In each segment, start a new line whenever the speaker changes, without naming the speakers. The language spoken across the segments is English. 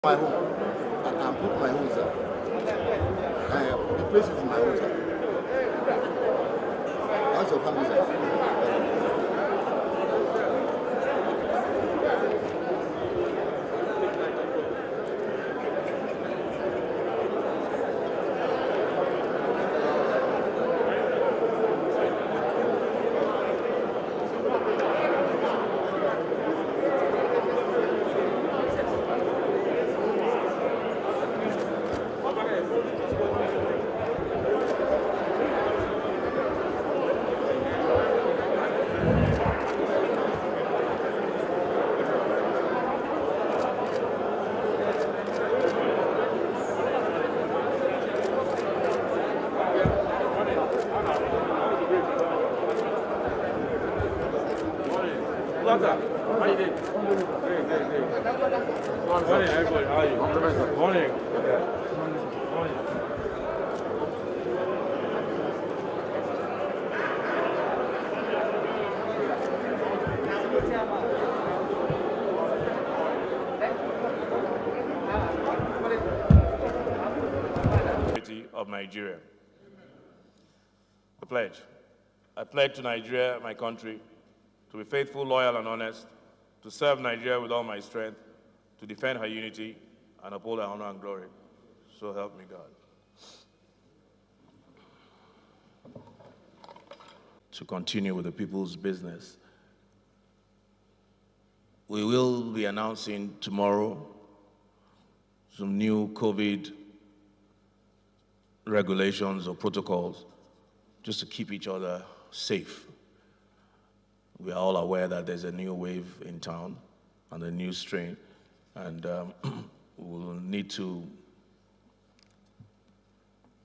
My home. I'm putting my home, sir. The place is my home, sir. How's your family, sir?
What's up? How you doing? Great. Morning, everybody. How are you? Morning. Morning. Of Nigeria. The pledge. I pledge to Nigeria, my country, to be faithful, loyal, and honest, to serve Nigeria with all my strength, to defend her unity, and uphold her honor and glory. So help me God. To continue with the people's business, we will be announcing tomorrow some new COVID regulations or protocols just to keep each other safe. We are all aware that there's a new wave in town and a new strain, and we'll need to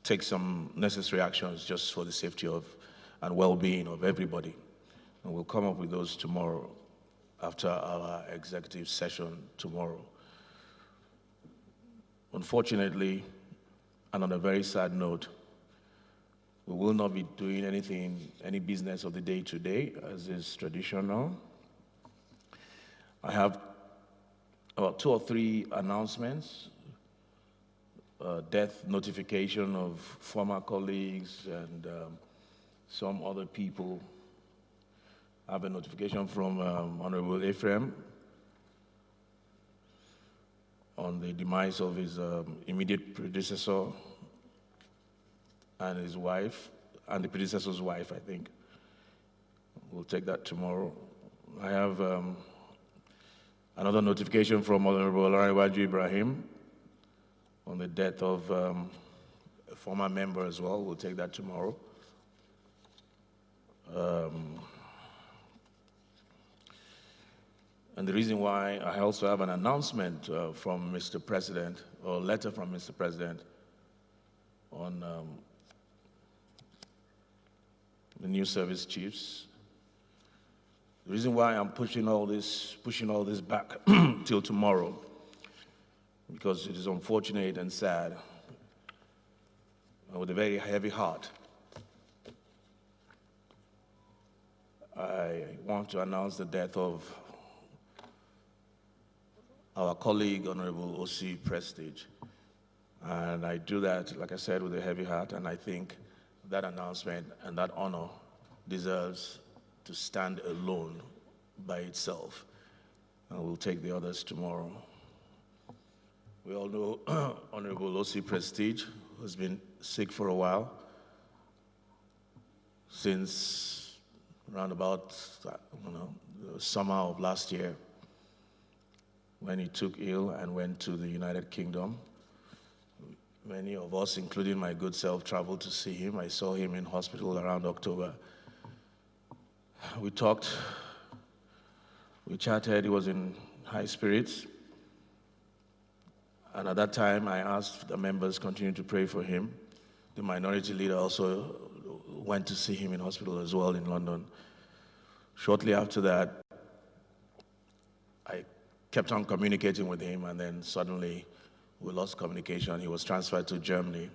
take some necessary actions just for the safety of and well-being of everybody. And we'll come up with those tomorrow after our executive session tomorrow. Unfortunately, and on a very sad note, we will not be doing any business of the day today, as is traditional. I have about 2 or 3 announcements, death notification of former colleagues and some other people. I have a notification from Honorable Ephraim on the demise of his immediate predecessor and his wife, and the predecessor's wife, I think. We'll take that tomorrow. I have another notification from Honorable Ossy Ibrahim on the death of a former member as well. We'll take that tomorrow. And the reason why I also have an announcement from Mr. President, or a letter from Mr. President, on the new service chiefs. The reason why I'm pushing all this back till tomorrow, because it is unfortunate and sad, and with a very heavy heart, I want to announce the death of our colleague, Honorable Ossy Prestige. And I do that, like I said, with a heavy heart, and I think that announcement and that honor deserves to stand alone by itself. And we'll take the others tomorrow. We all know Honorable Ossy Prestige, who's been sick for a while, since around about the summer of last year, when he took ill and went to the United Kingdom. Many of us, including my good self, traveled to see him. I saw him in hospital around October. We talked, we chatted, he was in high spirits. And at that time, I asked the members continue to pray for him. The minority leader also went to see him in hospital as well in London. Shortly after that, I kept on communicating with him, and then suddenly we lost communication. He was transferred to Germany,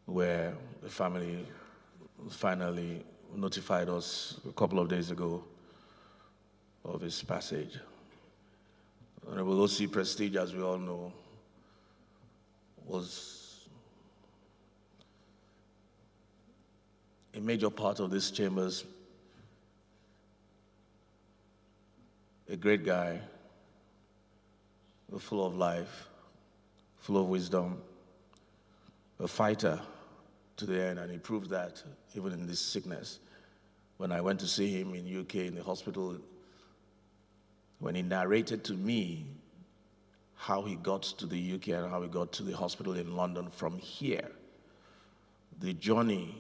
where the family finally notified us a couple of days ago of his passage. Honorable Ossy Prestige, as we all know, was a major part of this chamber's, a great guy, full of life, full of wisdom, a fighter to the end, and he proved that even in this sickness. When I went to see him in UK in the hospital, when he narrated to me how he got to the UK and how he got to the hospital in London from here, the journey,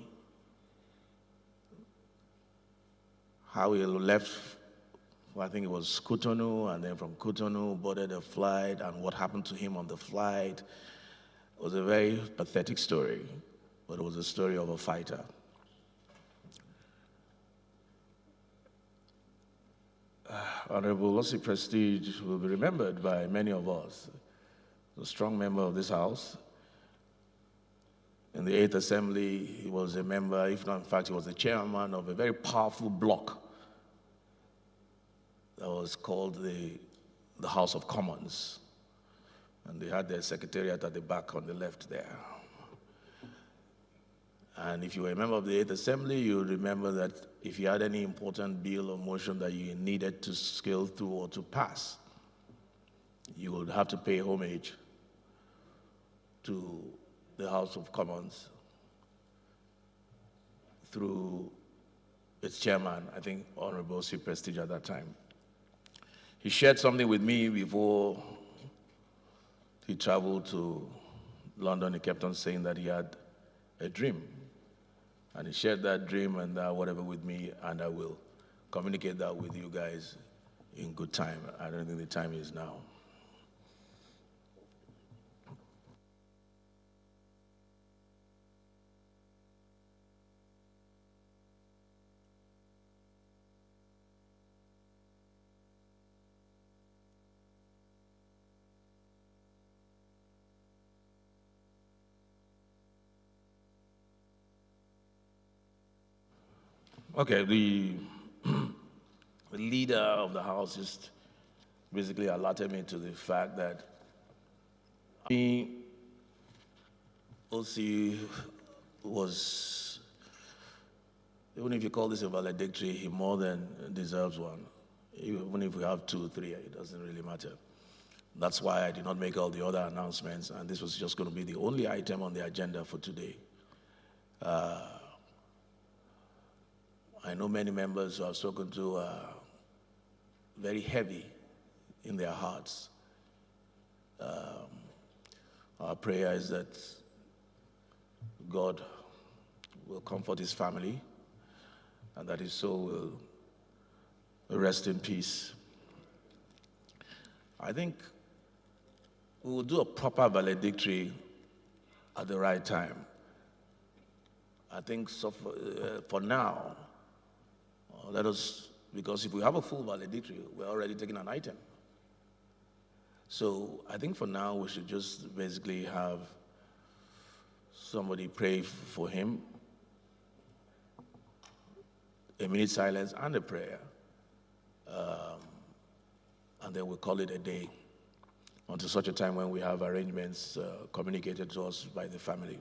how he left, I think it was Cotonou, and then from Cotonou boarded a flight, and what happened to him on the flight. It was a very pathetic story, but it was a story of a fighter. Honorable Ossy Prestige will be remembered by many of us. A strong member of this house. In the 8th Assembly, he was a member, if not in fact, he was the chairman of a very powerful bloc that was called the House of Commons. And they had their secretariat at the back on the left there. And if you were a member of the 8th Assembly, you would remember that if you had any important bill or motion that you needed to scale through or to pass, you would have to pay homage to the House of Commons through its chairman, I think Honorable Ossy Prestige at that time. He shared something with me before he traveled to London. He kept on saying that he had a dream. And he shared that dream and whatever with me, and I will communicate that with you guys in good time. I don't think the time is now. Okay, the leader of the house just basically alerted me to the fact that Ossy was, even if you call this a valedictory, he more than deserves one. Even if we have 2, 3, it doesn't really matter. That's why I did not make all the other announcements, and this was just going to be the only item on the agenda for today. I know many members who I've spoken to are very heavy in their hearts. Our prayer is that God will comfort his family and that his soul will rest in peace. I think we will do a proper valedictory at the right time. I think so for now, let us, because if we have a full valedictory, we're already taking an item. So I think for now, we should just basically have somebody pray for him, a minute silence and a prayer, and then we'll call it a day until such a time when we have arrangements communicated to us by the family.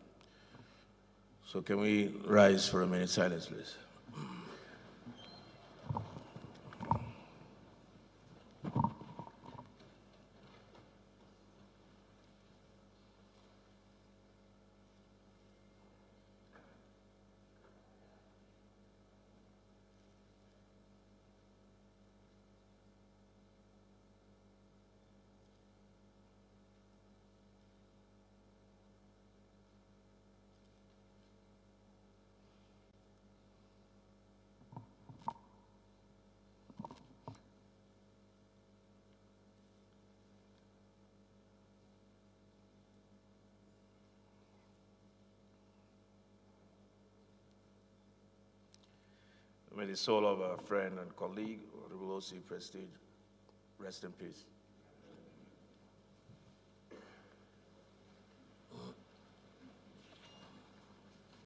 So can we rise for a minute silence, please? May the soul of our friend and colleague, Honorable Ossy Prestige, rest in peace.